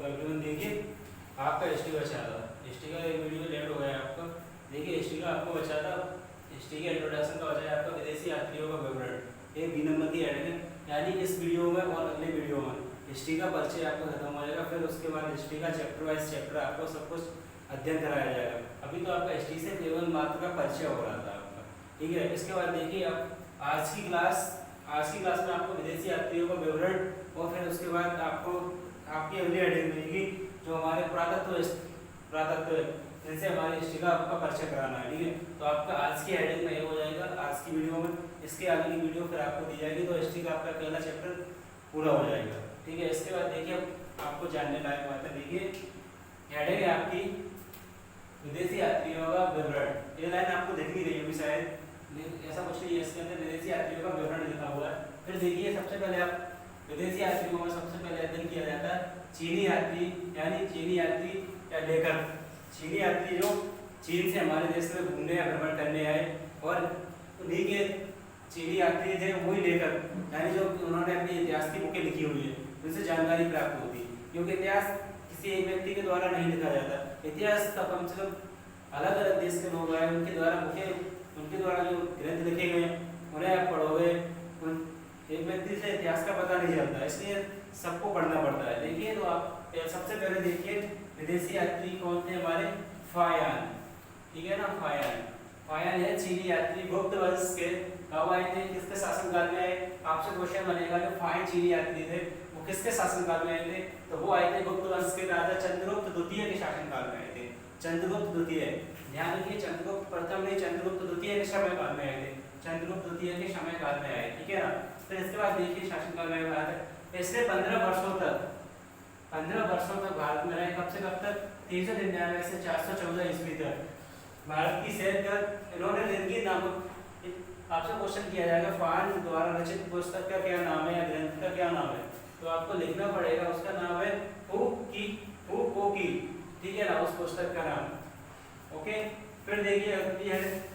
Everyone. देखिए आपका history बचा था, हिस्ट्री का एक वीडियो लेट हो गया आपका। देखिए हिस्ट्री का आपको बचा था, हिस्ट्री के इंट्रोडक्शन का बचा है आपका विदेशी यात्रियों का विवरण, ये बी नंबर की हेडिंग है। यानी इस वीडियो में और अगले वीडियो में हिस्ट्री का परिचय आपको खत्म हो जाएगा, फिर उसके बाद हिस्ट्री का चैप्टर वाइज चैप्टर आपको सब कुछ अध्ययन कराया जाएगा। अभी तो आपका हिस्ट्री से केवल मात्र का परिचय हो रहा था आपका, ठीक है। इसके बाद देखिए अब आज की क्लास में आपको विदेशी यात्रियों का विवरण और फिर उसके बाद आपको आपकी अगली हेडिंग मिलेगी जो हमारे पुरातत्व जिनसे हमारी हिस्ट्री का आपका परिचय कराना है, ठीक है। तो आपका आज की हेडिंग में ये हो जाएगा आज की वीडियो में। इसके आगे की वीडियो फिर आपको दी जाएगी, तो हिस्ट्री का आपका पहला चैप्टर पूरा हो जाएगा, ठीक है। इसके बाद देखिए आपको जानने लायक बात है, देखिए हेडिंग है आपकी विदेशी यात्रियों का विवरण। ये लाइन आपको देखनी रही होगी शायद, ऐसा कुछ नहीं है इसके अंदर, विदेशी यात्रियों का विवरण लिखा हुआ है। फिर देखिए सबसे पहले आप विदेशी यात्रियों में सबसे पहले अध्ययन किया जाता है चीनी यात्री, यानी चीनी यात्री या लेखक। चीनी यात्री जो चीन से हमारे देश में घूमने या भ्रमण करने आए और उन्हीं के चीनी यात्री थे वही लेखक, यानी जो उन्होंने अपनी इतिहास की बुकें लिखी हुई है जिनसे जानकारी प्राप्त होती है। क्योंकि इतिहास किसी एक व्यक्ति के द्वारा नहीं लिखा जाता, इतिहास का कम से कम अलग अलग देश के लोग आए उनके द्वारा बुकें, उनके द्वारा जो ग्रंथ लिखे गए उन्हें आप पढ़ोगे, एक व्यक्ति से इतिहास का पता नहीं चलता, इसलिए सबको पढ़ना पड़ता है। देखिए तो आप सबसे पहले देखिए विदेशी यात्री कौन थे हमारे, फायान, ठीक है ना। फायान है चीनी यात्री, गुप्त वंश के। कब आए थे, किसके शासनकाल में आए? आपसे क्वेश्चन बनेगा जो फायान चीनी यात्री थे वो किसके शासनकाल में आए थे, तो वो आए थे गुप्त वंश के राजा चंद्रगुप्त द्वितीय के शासनकाल में आए थे। चंद्रगुप्त द्वितीय, ध्यान रखिए चंद्रगुप्त प्रथम नहीं चंद्रगुप्त द्वितीय के समय काल में आए थे, चंद्रगुप्त द्वितीय के समय काल में आए, ठीक है ना। फिर इसके बाद देखिए शासनकाल में बात है, इसने 15 वर्षों तक भारत में रहे। कब से कब तक? 399 से 414 ईस्वी तक भारत की सैर कर इन्होंने जिंदगी नाम। आपसे क्वेश्चन किया जाएगा फायान द्वारा रचित पुस्तक का क्या नाम है या ग्रंथ का क्या नाम है, तो आपको लिखना पड़ेगा उसका नाम है हु की, ठीक है ना, उस पुस्तक का नाम, ओके। फिर देखिए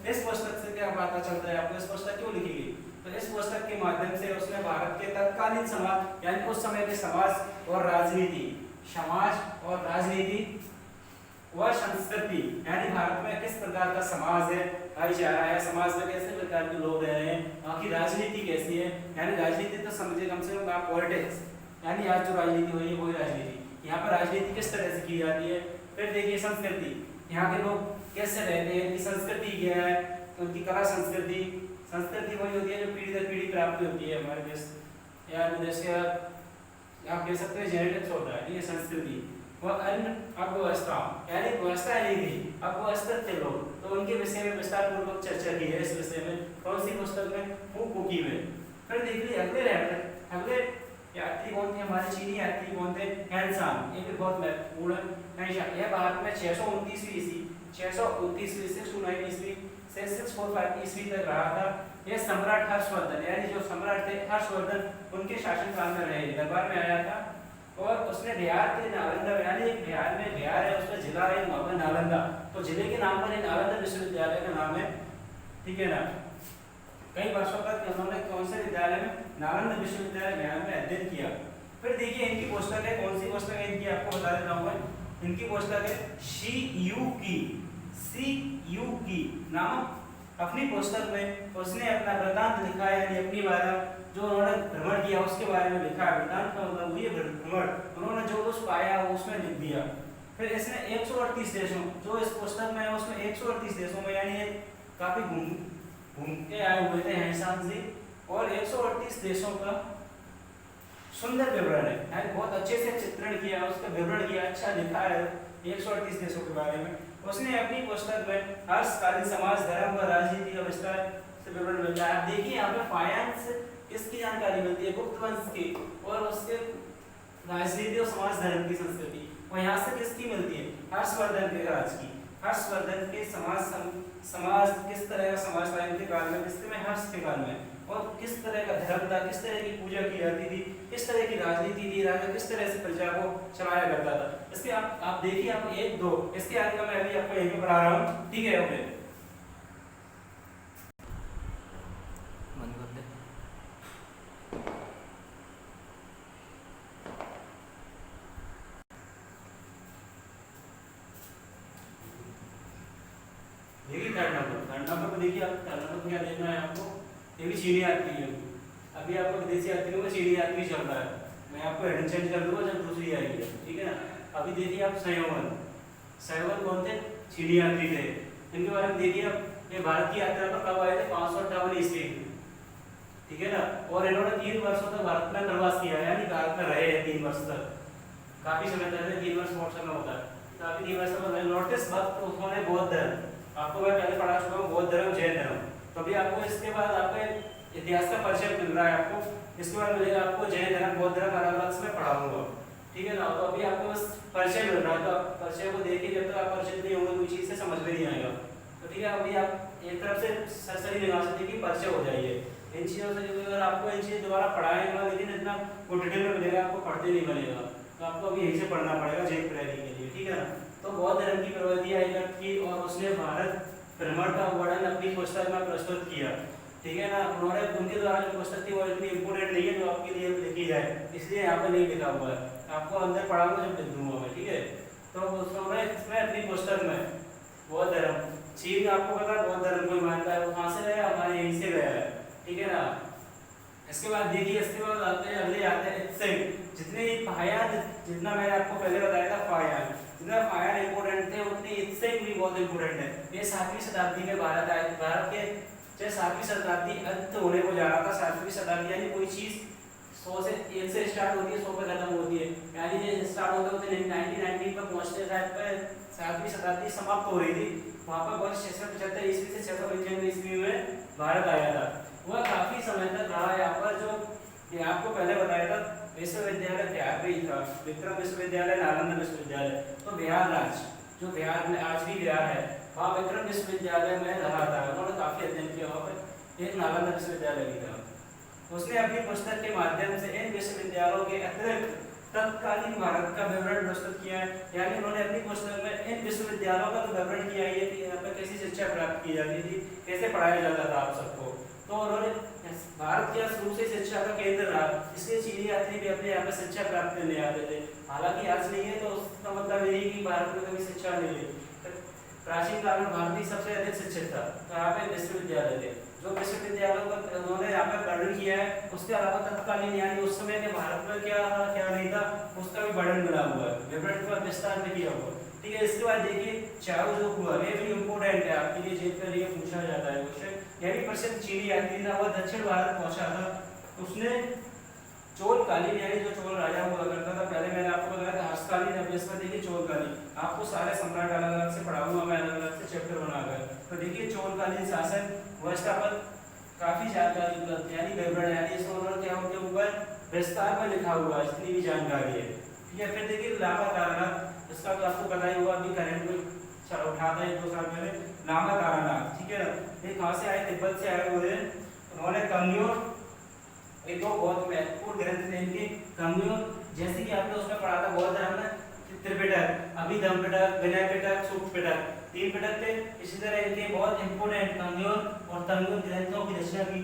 इस पुस्तक से क्या पता चलता है आपको, इस पुस्तक क्यों लिखी गई, तो इस पुस्तक के माध्यम से उसने भारत के तत्कालीन समाज यानी उस समय के समाज और राजनीति व संस्कृति, यानी भारत में किस प्रकार का समाज है, भाईचारा है, समाज में कैसे प्रकार के लोग रह रहे हैं, वहाँ की राजनीति कैसी है, यानी राजनीति तो समझे कम से कम आप पॉलिटिक्स, यानी आज जो राजनीति हुई है वही राजनीति, यहाँ पर राजनीति किस तरह से की जाती है। फिर देखिए संस्कृति, यहाँ के लोग कैसे रहते हैं, इनकी संस्कृति क्या है, उनकी कला संस्कृति वही होती है जो पीढ़ी दर पीढ़ी प्राप्त होती है हमारे देश या विदेश के, आप कह सकते हैं जेनेटिक्स होता है, ये संस्कृति। वह अन्य अर्थव्यवस्था, यानी व्यवस्था नहीं थी, अर्थव्यवस्था थे लोग, तो उनके विषय में विस्तार पूर्वक चर्चा की है इस विषय में। कौन सी पुस्तक में? हुकुकी में। फिर देखिए अगले यात्री कौन थे हमारे, चीनी यात्री कौन थे, हैंसान, ये भी बहुत महत्वपूर्ण है। यह भारत में 629वीं ईस्वी से 645 ईस्वी तक रहा था। यह सम्राट हर्षवर्धन, यानी जो सम्राट थे हर्षवर्धन, उनके शासनकाल में रहे, दरबार में आया था और उसने बिहार के नालंदा, यानी बिहार है उसमें जिला है नालंदा, तो जिले के नाम पर नालंदा विश्वविद्यालय का नाम है, ठीक है ना। कई वर्षों तक उन्होंने कौन से विद्यालय में, नालंदा विश्वविद्यालय बिहार में अध्ययन किया। फिर देखिए इनकी पुस्तक है, कौन सी पुस्तक है इनकी, आपको बता देता हूँ मैं। इनकी पुस्तक है सी यू की नामक अपनी पुस्तक में उसने अपना वृतांत लिखा है, यानी अपनी बारे जो उन्होंने भ्रमण किया उसके बारे में लिखा है। वृतांत का मतलब ये भ्रमण, उन्होंने जो कुछ पाया वो उसमें लिख दिया। फिर इसने 138 देशों, जो इस पुस्तक में है उसमें 138 देशों में, यानी काफी घूम के आए हुए थे हैंसान जी, और 138 देशों का सुंदर विवरण है, यानी बहुत अच्छे से चित्रण किया, उसका विवरण किया, अच्छा लिखा है 138 देशों के बारे में। उसने अपनी पुस्तक में हर्षकालीन समाज, धर्म व राजनीति का विस्तार से विवरण मिलता है। आप देखिए यहाँ पे फायान से किसकी जानकारी मिलती है, गुप्त वंश की, और उसके राजनीति और समाज धर्म की संस्कृति, और यहाँ से किसकी मिलती है, हर्षवर्धन के राज की, हर्षवर्धन के समाज किस तरह का समाज था इनके काल में, किसके में, हर्ष के काल में, और किस तरह का धर्म था, किस तरह की पूजा की जाती थी, किस तरह की राजनीति थी, राजा किस तरह से प्रजा को चलाया करता था। इसके आप देखिए, आप 1-2 इसके आगे का मैं अभी आपको यहीं पे पढ़ा रहा हूँ, ठीक है। ओके देखिए आप टर्नर को क्या देखना है आपको, ये भी चीनी यात्री है। अभी आपको विदेशी यात्रियों में चीनी यात्री चल रहा है, मैं आपको हेडिंग चेंज कर दूंगा जब दूसरी आएगी, ठीक है ना। अभी देखिए आप संयोगन, संयोगन कौन थे, चीनी यात्री थे। इनके बारे में देखिए आप, ये भारत की यात्रा पर कब आए थे, 558 ईस्वी, ठीक है ना। और इन्होंने 3 वर्षों तक भारत में प्रवास किया, यानी भारत में रहे हैं 3 वर्ष तक, काफी समय तक, 3 वर्ष बहुत समय होता है, काफी 3 वर्ष में नोटिस वक्त उन्होंने बौद्ध धर्म, आपको मैं पहले पढ़ा चुका हूँ, बौद्ध धर्म जैन धर्म। तो अभी आपको इसके बाद आपको इतिहास का परिचय मिल रहा है, आपको इसके बाद मिलेगा आपको जैन धर्म बौद्ध धर्म अलग अलग से मैं पढ़ाऊंगा, ठीक है ना। तो अभी आपको बस परिचय मिल रहा है, तो आप परिचय को देखिए, जब तक आप परिचित नहीं होंगे कोई चीज से समझ में नहीं आएगा। तो ठीक है, अभी आप एक तरफ से सरसरी निगाह से देखिए परिचय हो जाइए इन चीजों से। अगर आपको इन चीजें दोबारा पढ़ाएंगे लेकिन इतना वो डिटेल में मिलेगा, आपको पढ़ते नहीं मिलेगा, तो आपको अभी यहीं से पढ़ना पड़ेगा जेक प्रैली के लिए, ठीक है ना। तो बौद्ध धर्म की प्रवृत्ति आइकट की और उसने भारत भ्रमण का वर्णन अपनी पुस्तक में प्रस्तुत किया, ठीक है ना। उन्होंने उनके द्वारा जो पुस्तक थी वो इतनी इंपोर्टेंट नहीं है जो आपके लिए लिखी जाए, इसलिए यहाँ पे नहीं लिखा हुआ है, आपको अंदर पढ़ाऊंगा जब लिख दूंगा मैं, ठीक है। तो उन्होंने इसमें अपनी पुस्तक में बौद्ध धर्म, चीन आपको पता है बौद्ध धर्म को मानता है, वो कहाँ से गया, हमारे यहीं से गया है, ठीक है ना। इसके बाद देखिए, इसके बाद आते हैं अगले आते हैं इत्सेंग। जितने फायान, जितना मैंने आपको पहले बताया था फायान, जितना फायान इंपोर्टेंट थे उतने इत्सेंग भी बहुत इंपोर्टेंट है। ये 7वीं शताब्दी में भारत आए, भारत के जब 7वीं शताब्दी अंत होने को जा रहा था, 7वीं शताब्दी यानी कोई चीज 100 से 1 से स्टार्ट होती है 100 पे खत्म होती है, यानी ये स्टार्ट होते होते 1919 पर पहुंचते टाइम पे 7वीं शताब्दी समाप्त हो रही थी। वहां पर वर्ष 675 ईस्वी से 695 ईस्वी में भारत आया था। वह काफी समय तक रहा यहाँ पर, जो आपको पहले बताया था विश्वविद्यालय बिहार में ही था, विक्रम विश्वविद्यालय, नालंदा विश्वविद्यालय। तो बिहार राज्य जो बिहार में आज भी बिहार है, वहाँ विक्रम विश्वविद्यालय में रहा था, उन्होंने काफी अध्ययन किया वहाँ पर। एक नालंदा विश्वविद्यालय भी था। उसने अपनी पुस्तक के माध्यम से इन विश्वविद्यालयों के अतिरिक्त तत्कालीन भारत का विवरण प्रस्तुत किया है, यानी उन्होंने अपनी पुस्तक में इन विश्वविद्यालयों का विवरण किया है कि यहाँ पर कैसी शिक्षा प्राप्त की जाती थी, कैसे पढ़ाया जाता था आप सबको। तो उन्होंने भारत के शुरू से शिक्षा का केंद्र रहा, इसलिए चीनी यात्री भी अपने यहाँ पे शिक्षा प्राप्त करने आते थे। हालांकि आज नहीं है तो उसका मतलब ये नहीं कि भारत में कभी शिक्षा नहीं ली। प्राचीन काल में भारत ही सबसे अधिक शिक्षित था, तो यहाँ पे विश्वविद्यालय थे, जो विश्वविद्यालयों का उन्होंने यहाँ पे वर्णन किया है। उसके अलावा तत्कालीन यानी उस समय के भारत में क्या था क्या नहीं था उसका भी वर्णन मिला हुआ है, विवरण का विस्तार में किया हुआ, ठीक है। इसके बाद देखिए चाओ जो हुआ, ये भी इम्पोर्टेंट है आपके लिए, जेल के लिए पूछा जाता है क्वेश्चन। यह भी प्रसिद्ध चीनी यात्री था, वह दक्षिण भारत पहुंचा था। उसने चोलकालीन यानी जो चोल राजा हुआ करता था, पहले मैंने आपको बताया था हर्षकालीन, अब इसमें देखिए चोलकालीन। आपको सारे सम्राट अलग अलग से पढ़ाऊंगा मैं, अलग अलग से चैप्टर बनाकर। तो देखिए चोलकालीन शासन व्यवस्था पर काफी जानकारी उपलब्ध है, यानी विवरण, यानी इसमें उन्होंने क्या उनके ऊपर विस्तार में लिखा हुआ है जितनी भी जानकारी है, ठीक है। फिर देखिए लामा तारानाथ, इसका तो आपको पता ही हुआ, अभी करंट में चलो उठाता है 2 साल पहले, लामा तारानाथ, ठीक है ना। ये कहाँ से आए, तिब्बत से आए हुए हैं। उन्होंने कम्योर, एक दो बहुत महत्वपूर्ण ग्रंथ थे इनके, कम्योर, जैसे कि आपने उसमें पढ़ा था बौद्ध धर्म में त्रिपिटक, अभिधम्म पिटक, विनय पिटक, सूक्त पिटक, 3 पिटक थे। इसी तरह इनके बहुत इंपोर्टेंट कम्योर और तम्योर ग्रंथों की रचना की।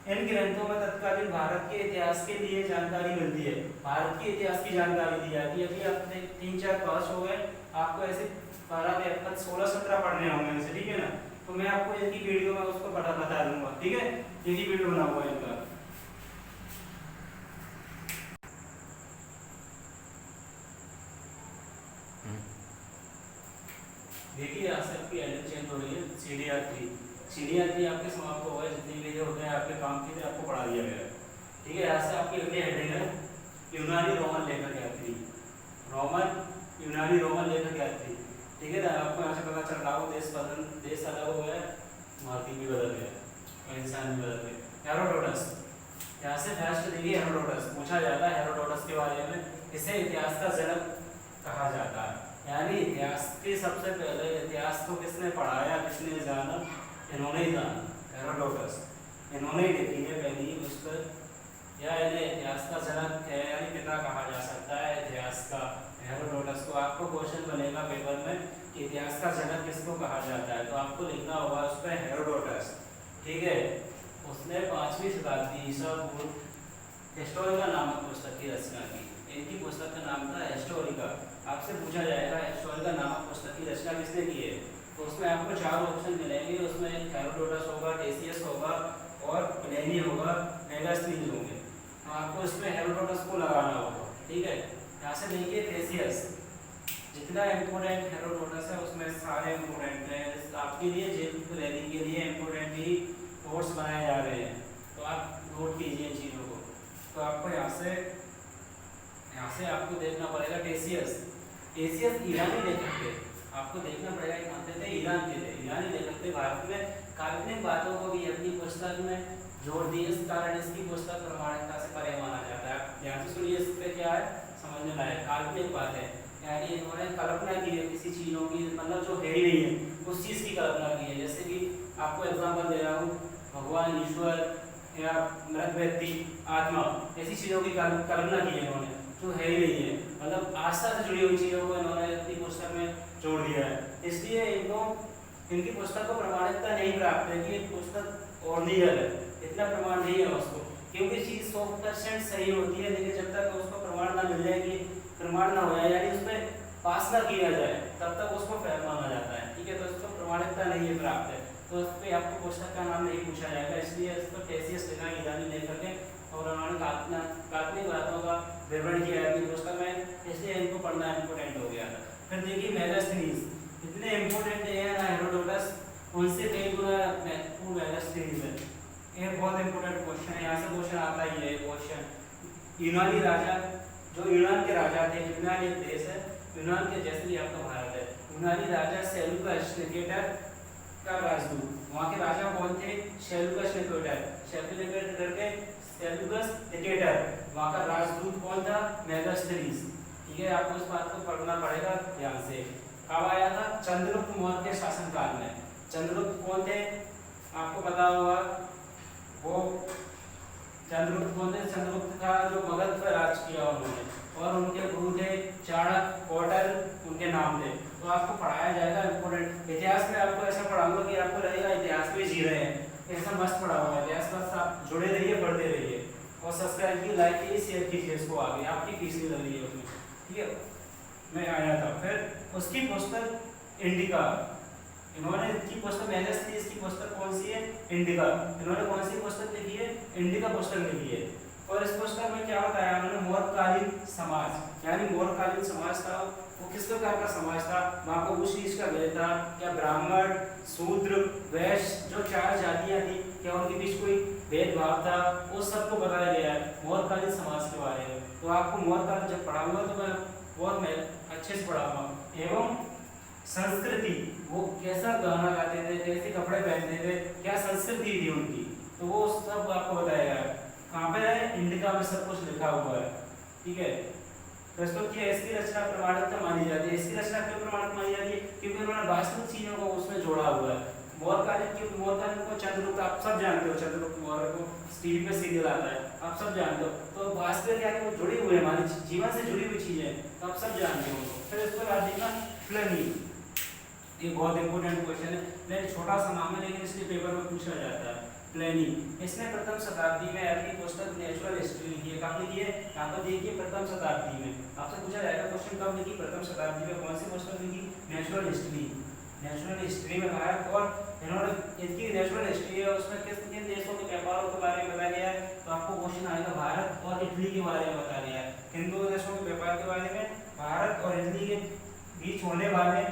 इन ग्रंथों में तत्कालीन भारत के इतिहास के लिए जानकारी मिलती है, भारत के इतिहास की जानकारी दी जाती है। अभी आपने 3 4 5 हो गए, आपको ऐसे 12 13 16 17 पढ़ने होंगे इनसे, ठीक है ना। तो मैं आपको एक ही वीडियो में उसको बता दूंगा, ठीक है, एक ही वीडियो बना हुआ है इनका। देखिए यहाँ से आपकी एडिट चेंज हो रही है, सीडीआर3 आपके समाप्त हो गए, जितनी भी होते हैं आपके काम की आपको पढ़ा दिया गया है, ठीक है। यहाँ से आपकी अगली हेडिंग है यूनानी रोमन लेखक यात्री, यूनानी रोमन लेखक यात्री, ठीक है ना। आपको यहाँ से पता चल रहा हो देश अलग हो गया, मार्केट भी बदल गया और इंसान भी बदल गए। हेरोडोटस, यहाँ से फर्स्ट देखिए हेरोडोटस पूछा जाता है, हेरोडोटस के बारे में, इसे इतिहास का जनक कहा जाता है, यानी इतिहास के सबसे पहले इतिहास को किसने पढ़ाया, किसने जाना, इन्होंने ही जाना, हेरोडोटस, इन्होंने ही लिखी है पहली पुस्तक, या इन्हें इतिहास का जनक है यानी पिता कहा जा सकता है इतिहास का, हेरोडोटस को। आपको क्वेश्चन बनेगा पेपर में कि इतिहास का जनक किसको कहा जाता है, तो आपको लिखना होगा उस पर हेरोडोटस, ठीक है। उसने 5वीं शताब्दी ईसा पूर्व हिस्टोरिका नामक पुस्तक की रचना की। इनकी पुस्तक का नाम था हिस्टोरिका। आपसे पूछा जाएगा हिस्टोरिका नामक पुस्तक की रचना किसने की है, तो उसमें आपको 4 ऑप्शन मिलेंगे, उसमें हेरोडोटस होगा, टेसियस होगा और प्लेनी होगा, मेगास्थनीज होंगे। तो आपको इसमें हेरोडोटस को लगाना होगा, ठीक है। यहाँ से देखिए टेसियस, जितना इम्पोर्टेंट हेरोडोटस है उसमें सारे इम्पोर्टेंट हैं आपके लिए, जेल रैली के लिए इम्पोर्टेंट ही नोट्स बनाए जा रहे हैं, तो आप नोट कीजिए इन चीज़ों को। तो आपको यहाँ से आपको देखना पड़ेगा टेसियस। टेसियस ईरानी लेखक थे, आपको देखना पड़ेगा कहाँ से थे, ईरान के थे। ईरानी लेखक थे, भारत में काल्पनिक बातों को भी अपनी पुस्तक में जोड़ दी, इस कारण इसकी पुस्तक प्रमाणिकता से परे माना जाता है। ध्यान से सुनिए, इस पे क्या है समझ में आए, काल्पनिक बात है, यानी इन्होंने कल्पना की है किसी चीज़ों की, मतलब जो है ही नहीं है उस चीज़ की कल्पना की है। जैसे कि आपको एग्जाम्पल दे रहा हूँ, भगवान, ईश्वर या मृत व्यक्ति, आत्मा, ऐसी चीज़ों की कल्पना की है इन्होंने जो है ही नहीं है, मतलब आस्था से जुड़ी हुई चीज़ों को इन्होंने अपनी पुस्तक में जोड़ दिया है। इसलिए इनकी पुस्तक को प्रमाणिकता नहीं प्राप्त है कि ये पुस्तक ओरिजिनल है, इतना प्रमाण नहीं है उसको, क्योंकि चीज़ 100% सही होती है, लेकिन जब तक उसको प्रमाण ना मिल जाए, कि प्रमाण ना हो जाए, यानी उसमें पास ना किया जाए, तब तक उसको फेल माना जाता है, ठीक है। तो इसको प्रमाणिकता नहीं है प्राप्त है, तो उस पर आपको पुस्तक का नाम नहीं पूछा जाएगा, इसलिए इसको टेसियस लिखा ईरानी लेखक है और उन्होंने काल्पनिक बातों का विवरण किया है अपनी पुस्तक में, इसलिए इनको पढ़ना इम्पोर्टेंट हो गया था। फिर देखिए मेगास्थनीज, इतने इम्पोर्टेंट है ना हेरोडोटस, उनसे कई गुना महत्वपूर्ण मेगास्थनीज है। ये बहुत इंपॉर्टेंट क्वेश्चन है, यहाँ से क्वेश्चन आता ही है क्वेश्चन। यूनानी राजा, जो यूनान के राजा थे, यूनान एक देश है, यूनान के जैसे ही आपका भारत है, यूनानी राजा सेल्यूकस निकेटर का राजदूत, वहाँ के राजा कौन थे, सेल्यूकस निकेटर करके, सेल्यूकस निकेटर, वहाँ का राजदूत कौन था, मेगास्थनीज, ठीक है। आपको इस बात को पढ़ना पड़ेगा ध्यान से। कब आया था, चंद्रगुप्त मौर्य के शासनकाल में। चंद्रगुप्त कौन थे, आपको पता होगा, वो चंद्रगुप्त कौन थे, चंद्रगुप्त का जो मगध पर राज किया उन्होंने, और उनके गुरु थे चाणक्य, कौटिल्य, उनके नाम थे। तो आपको पढ़ाया जाएगा इंपोर्टेंट, इतिहास में आपको ऐसा पढ़ाऊंगा कि आपको लगेगा इतिहास में जी रहे हैं, ऐसा मस्त पढ़ाऊंगा इतिहास। बस आप जुड़े रहिए, पढ़ते रहिए और सब्सक्राइब कीजिए, लाइक कीजिए, शेयर कीजिए इसको आगे, आपकी फीस नहीं लग रही है उसमें, ठीक है। मैं आया था, फिर उसकी पुस्तक इंडिका, इन्होंने इसकी पुस्तक मेगास्थनीज की पुस्तक कौन सी है, इंडिका। इन्होंने कौन सी पुस्तक लिखी है, इंडिका पुस्तक लिखी है। और इस पुस्तक में क्या बताया उन्होंने, मौर्यकालीन समाज, यानी मौर्यकालीन समाज था वो किस प्रकार का समाज था, वहाँ पर उस चीज का भेद था क्या, ब्राह्मण, शूद्र, वैश्य, जो 4 जातियां थी, क्या उनके बीच कोई भेदभाव था, वो सबको बताया गया है मौर्यकालीन समाज के बारे में। तो आपको मौर्यकाल जब पढ़ाऊंगा तो मैं बहुत अच्छे से पढ़ाऊंगा। एवं संस्कृति, वो कैसा गाना गाते थे, कैसे कपड़े पहनते थे, क्या संस्कृति थी उनकी, तो वो सब आपको बताया है। कहाँ पे है, इंडिका में सब कुछ लिखा हुआ है, ठीक है। प्रस्तुत किया, इसकी रचना प्रमाणिकता मानी जाती है। इसकी रचना क्यों प्रमाणित मानी जाती है, क्योंकि उन्होंने वास्तविक चीजों को उसमें जोड़ा हुआ है। मौर्यकालीन को चंद्रगुप्त, आप सब जानते हो, चंद्रगुप्त मौर्य को टीवी पे सीरियल आता है, आप सब जानते हो। तो वास्तविक क्या है, वो जुड़ी हुई है, हमारे जीवन से जुड़ी हुई चीजें, तो आप सब जानते हो। फिर इसके बाद देखना प्लेनी, ये बहुत इंपॉर्टेंट क्वेश्चन है, लेकिन छोटा सा नाम है, लेकिन इसलिए पेपर में पूछा जाता है। प्लेनी, इसने प्रथम शताब्दी में अपनी पुस्तक नेचुरल हिस्ट्री लिखी है। कब लिखी है, यहाँ पर देखिए प्रथम शताब्दी में। आपसे पूछा जाएगा क्वेश्चन, कब लिखी, प्रथम शताब्दी में। कौन सी पुस्तक लिखी, नेचुरल हिस्ट्री, नेचुरल हिस्ट्री में भारत, और इन्होंने इसकी नेचुरल हिस्ट्री है, उसमें किस किन देशों के व्यापारों के बारे में बताया गया है। तो आपको क्वेश्चन आएगा भारत और इटली के बारे में बताया गया है, किन दो देशों के व्यापार के बारे में, भारत और इटली के बीच होने वाले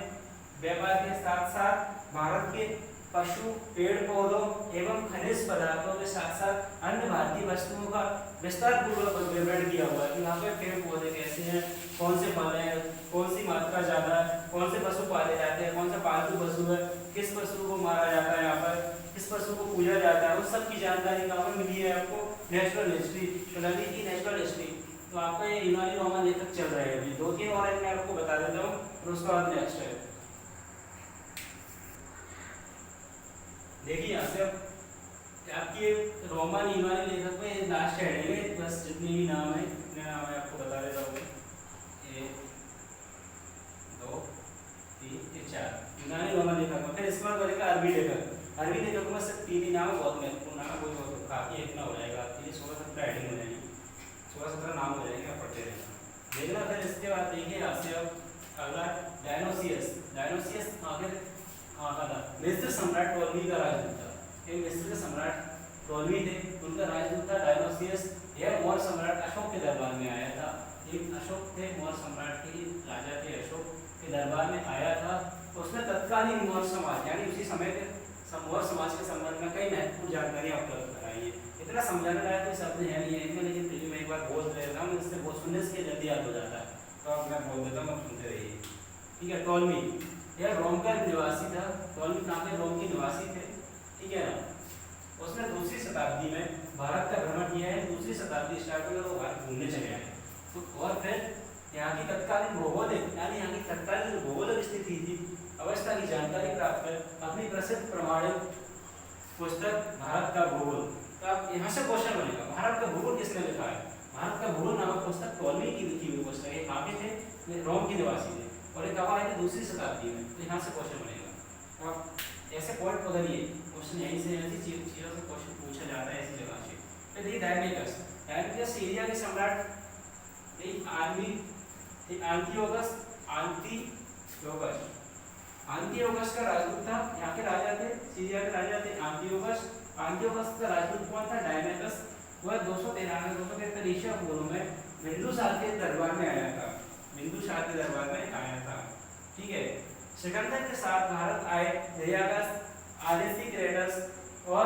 व्यापार के साथ साथ भारत के पशु, पेड़ पौधों एवं खनिज पदार्थों के साथ साथ अन्य भारतीय वस्तुओं का विस्तार पूर्वक विवरण किया हुआ है कि यहाँ पे पेड़ पौधे कैसे हैं, कौन से फल हैं, कौन सी मात्रा ज्यादा है, कौन से पशु पाले जाते हैं, कौन सा पालतू पशु है, किस पशु को मारा जाता है, यहाँ पर किस पशु को पूजा जाता है, उस सब की जानकारी कहाँ पर मिली है आपको, नेचुरल हिस्ट्री, फिलहाल की नेचुरल हिस्ट्री। तो आपका ये यूनानी रोमन लेखक चल रहे हैं अभी, 2-3 और मैं आपको बता देता हूँ, और उसके बाद नेक्स्ट है। देखिए यहाँ से आपकी रोमन यूनानी लेखक में लास्ट हेडिंग है, बस जितनी भी नाम है इतने नाम है आपको बता देता हूँ, 1 2 3 4 यूनानी रोमन लेखक। फिर इसके बाद बनेगा अरबी लेखक। अरबी लेखकों में सिर्फ 3 ही नाम है, बहुत महत्वपूर्ण नाम है, कोई काफी इतना हो जाएगा आपके लिए, 16-17 हेडिंग हो जाएगी, 16-17 नाम हो जाएंगे, आप पढ़ते रहना देखना। फिर इसके बाद देखिए यहाँ से अब अगला डायनोसियस। डायनोसियस आखिर आंका था। मिस्र सम्राट टॉलमी का राजदूत था। ये मिस्र के सम्राट टॉलमी थे, उनका राजदूत था डायोसियस। यह मौर्य सम्राट अशोक के दरबार में आया था। एक अशोक थे, मौर्य सम्राट के राजा थे, अशोक के दरबार में आया था। उसने तत्कालीन मौर्य समाज यानी उसी समय के मौर्य समाज के संबंध में कई महत्वपूर्ण जानकारियां उपलब्ध कराई है। इतना समझाने लायक कोई शब्द है नहीं है इसमें, लेकिन फिर भी मैं एक बार बोल देता हूँ, इससे बहुत सुनने से जल्दी याद हो जाता है, तो अब मैं बोल देता हूँ, आप सुनते रहिए। ठीक है। टॉलमी यह रोम का निवासी था। टॉलमी कहाँ के? रोम के निवासी थे। ठीक है ना। उसने दूसरी शताब्दी में भारत का भ्रमण किया है। दूसरी शताब्दी स्टार्ट में वो भारत घूमने चले आए तो, और फिर यहाँ की तत्कालीन भौगोलिक यानी यहाँ की तत्कालीन जो भौगोलिक स्थिति थी, अवस्था की जानकारी प्राप्त कर अपनी प्रसिद्ध प्रमाणित पुस्तक भारत का भूगोल। तो आप यहाँ से क्वेश्चन बनेगा, भारत का भूगोल किसने लिखा है? भारत का भूगोल नामक पुस्तक टॉलमी की लिखी हुई पुस्तक है। कहाँ के थे? रोम के निवासी थे और ये कब आए थे? दूसरी शताब्दी में। तो यहाँ से क्वेश्चन बनेगा। आप ऐसे पॉइंट पकड़िए, क्वेश्चन यहीं से ऐसी चीज़ों से क्वेश्चन पूछा जाता है ऐसी जगह से। फिर देखिए डायमेकस सीरिया के सम्राट आंतियोकस का राजदूत था। यहाँ के राजा थे, सीरिया के राजा थे आंतियोकस का राजदूत कौन था? डायमेकस। वह 293 ईसा पूर्व में बिंदुसार के दरबार में आया था। बिंदुसार के दरबार में आया था। ठीक है। सिकंदर के साथ भारत आए दरियागस, आलेक्सिस और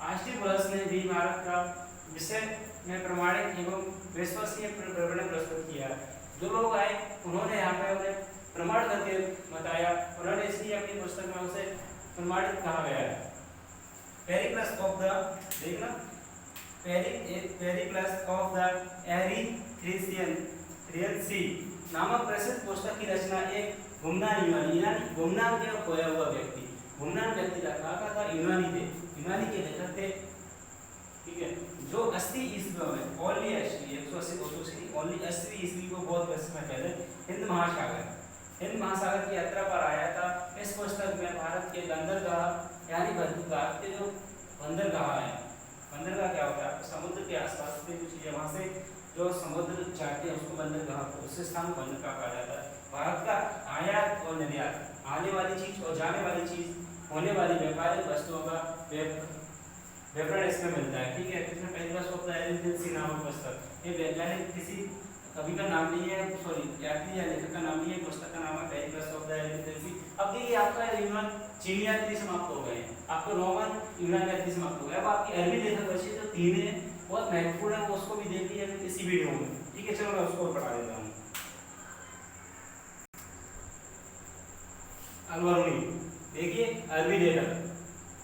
आस्ट्रिबुलस ने भी भारत का विषय में प्रमाणिक एवं विश्वसनीय विवरण प्रस्तुत किया। जो लोग आए उन्होंने यहाँ पे उन्हें प्रमाण करके बताया, उन्होंने इसलिए अपनी पुस्तक में उसे प्रमाणित कहा गया है। पेरिप्लस ऑफ द देखना पेरिप्लस ऑफ द एरिथ्रियन सी नामक प्रसिद्ध पुस्तक की रचना एक गुमनान यूनानी यानी गुमनान के खोया हुआ व्यक्ति, गुमनान व्यक्ति था, यूनानी थे, यूनानी के लेखक थे। ठीक है। जो 80 ईस्वी में ओनली 80 ईस्वी को बहुत समय पहले हिंद महासागर की यात्रा पर आया था। इस पुस्तक में भारत के बंदरगाह यानी भारत के जो बंदरगाह है, बंदरगाह क्या होता है? समुद्र के आसपास के कुछ चीजें, वहाँ से जो समुद्र चाहते हैं उसको बंदरगाह को, उस स्थान को बंदरगाह कहा जाता है। भारत का आयात और निर्यात, आने वाली चीज और जाने वाली चीज, होने वाली व्यापारिक वस्तुओं का विवरण इसमें मिलता है। ठीक है। इसमें पहली बार होता है एरिथ्रियन सी नामक पुस्तक। ये वैज्ञानिक किसी कवि का नाम नहीं है, सॉरी यात्री या लेखक का नाम नहीं है, पुस्तक का नाम है पेरिप्लस ऑफ द एरिथ्रियन सी। अब देखिए आपका यूनान चीनी यात्री समाप्त हो गए, आपको रोमन यूनान यात्री समाप्त हो गए। अब आपकी अरबी लेखक बचे जो 3 है, बहुत महत्वपूर्ण है, वो उसको भी देख लीजिए इसी वीडियो में। ठीक है। चलो मैं उसको पढ़ा देता हूँ। अलबरूनी देखिए अरबी लेखक,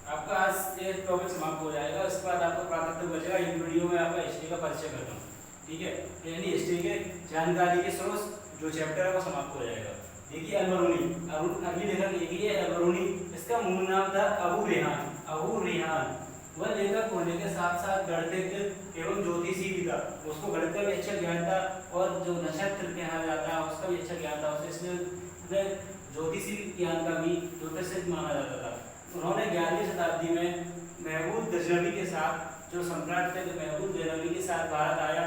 आपका आज ये टॉपिक समाप्त हो जाएगा। उसके बाद आपको प्रातत्व बचेगा। इन वीडियो में आपका हिस्ट्री का परिचय करता हूँ। ठीक है। यानी हिस्ट्री के जानकारी के स्रोत जो चैप्टर है वो समाप्त हो जाएगा। देखिए अलबरूनी, अरबी लेखक लिखिए अलबरूनी। इसका मूल नाम था अबू रेहान। वह लेखक होने के साथ साथ गणितज्ञ एवं ज्योतिषी भी था। उसको गणित का भी अच्छा ज्ञान था और जो नक्षत्र कहा जाता है उसका भी अच्छा ज्ञान था। उससे ज्योतिषी ज्ञान का भी ज्योतिष माना जाता था। उन्होंने 11वीं शताब्दी में महमूद गजनवी के साथ, जो सम्राट थे, महमूद गजनवी के साथ भारत आया।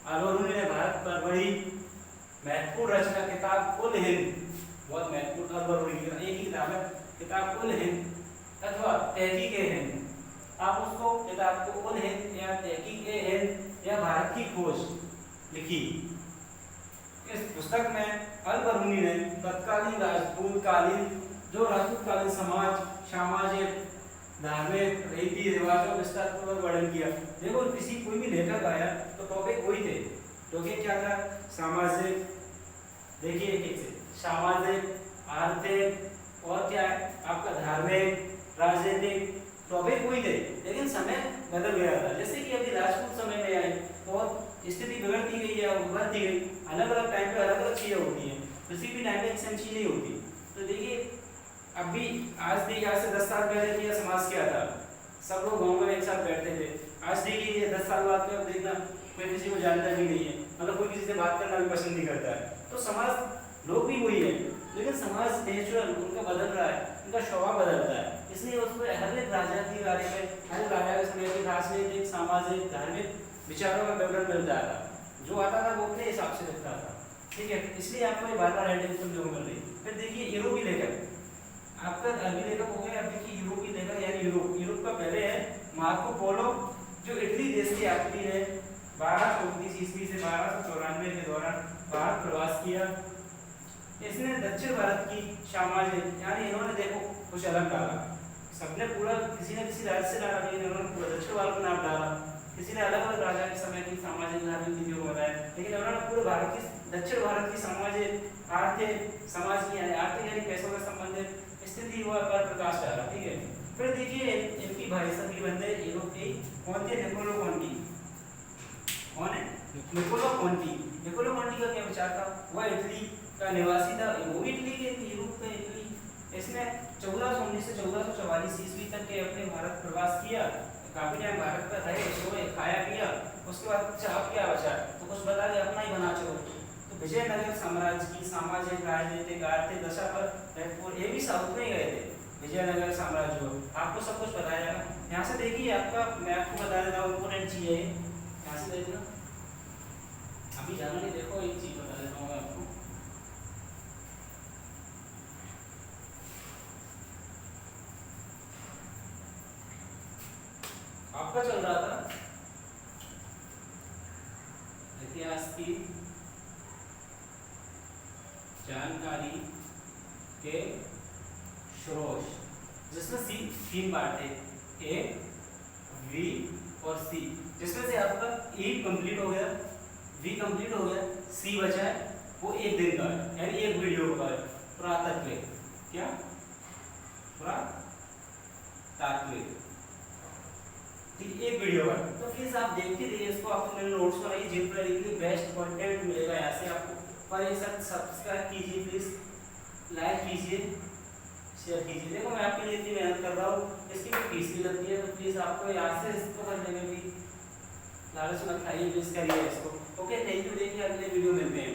अलबरूनी ने भारत पर बड़ी महत्वपूर्ण रचना किताब उल हिंद, बहुत महत्वपूर्ण अलबरूनी की एक ही किताब है, किताब उल हिंद अथवा तहकीक ए हिंद। आप उसको किताब को उल हिंद या तहकीक ए हिंद या भारत की खोज लिखी। इस पुस्तक में अलबरूनी ने तत्कालीन राजपूतकालीन समाज, सामाजिक, धार्मिक रीति रिवाजों विस्तारपूर्वक वर्णन किया। देखो किसी कोई भी लेखक आया तो टॉपिक वही थे। टॉपिक क्या था? सामाजिक, देखिए एक से सामाजिक, आर्थिक और क्या है आपका धार्मिक, राजनीतिक, टॉपिक वही थे, लेकिन समय बदल गया था। जैसे कि अभी राजपूत समय में आए और स्थिति बिगड़ती गई या उभरती गई, अलग अलग टाइम पे अलग अलग चीजें होती हैं, किसी भी टाइम पे एक सेम चीज नहीं होती। तो देखिए अभी आज देखिए, आज से 10 साल पहले क्या समाज क्या था? सब लोग गाँव में एक साथ बैठते थे। आज देखिए 10 साल बाद में देखना कोई किसी को जानता भी नहीं है, मतलब कोई किसी से बात करना भी पसंद नहीं करता है। तो समाज लोग भी वही है, लेकिन समाज नेचुरल उनका बदल रहा है, उनका स्वभाव बदलता है। इसलिए उसमें हर एक राजा के बारे में, हर राजा के समय के राजनीतिक, सामाजिक, धार्मिक विचारों का विवरण मिलता था। जो आता था वो अपने हिसाब से लिखता था। ठीक है। इसलिए आपको ये बार बार हेडिंग सुनने को मिल रही। फिर देखिए यूरोपीय लेखक, आपका अरबी लेखक हो गया, अब देखिए यूरोपीय लेखक यानी यूरोप का पहले है मार्को पोलो, जो इटली देश के यात्री है। 1234 ईस्वी से 1294 के दौरान भारत प्रवास किया। इसने दक्षिण भारत की साम्राज्य यानी इन्होंने देखो कुछ अलग डाला, सबने पूरा किसी ने किसी राज्य से डाला, लेकिन इन्होंने पूरा दक्षिण भारत का नाम डाला। किसी ने अलग अलग राजा के समय की सामाजिक धार्मिक नीतियों को बताया, लेकिन उन्होंने पूरे भारत की दक्षिण भारत की सामाजिक आर्थिक समाज की आर्थिक यानी पैसों से संबंधित स्थिति पर प्रकाश डाला। ठीक है, फिर देखिए इनकी भाई सभी बंदे यूरोप की कौन थे? निकोलो कॉन्टी। कौन है? निकोलो कॉन्टी। निकोलो कॉन्टी का क्या विचार था? वह इटली का निवासी था, वो भी इटली के, यूरोप के इटली। इसने 1419 से 1444 ईस्वी तक के अपने भारत प्रवास किया, काफी टाइम भारत पर रहे, सोए, खाया पिया। उसके बाद अब क्या बचा? तो कुछ बता दे, अपना ही बना छोड़। तो विजयनगर साम्राज्य की सामाजिक राजनीतिक आर्थिक दशा पर ये भी साउथ में ही गए थे, विजयनगर साम्राज्य को। आपको सब कुछ बताया जाएगा। यहाँ से देखिए आपका, मैं आपको बता देता हूँ इंपोर्टेंट चीज है, यहाँ से देखना, अभी जाना नहीं, देखो एक चीज बता देता हूँ आपको। आपका चल रहा था इतिहास की जानकारी के स्रोत, जिसमें तीन पार्ट है, ए, वी और सी, जिसमें से आपका ए कंप्लीट हो गया, वी कंप्लीट हो गया, सी बचा है, वो एक दिन का है, यानी एक वीडियो का है, पुरातत्व। क्या? पुरातात्विक। ठीक, एक वीडियो का। तो प्लीज आप देखते रहिए इसको, आपको मेरे नोट्स बनाइए, जिन पर बेस्ट कंटेंट मिलेगा यहाँ से आपको। पर एक साथ सब्सक्राइब कीजिए प्लीज, लाइक कीजिए, शेयर कीजिए। देखो मैं आपके लिए इतनी मेहनत कर रहा हूँ, इसकी भी फीस भी लगती है, तो प्लीज आपको यहाँ से इसको करने में भी लालच मत खाइए, प्लीज करिए इसको। Okay, thank you. देखिए अगले वीडियो मिलते हैं।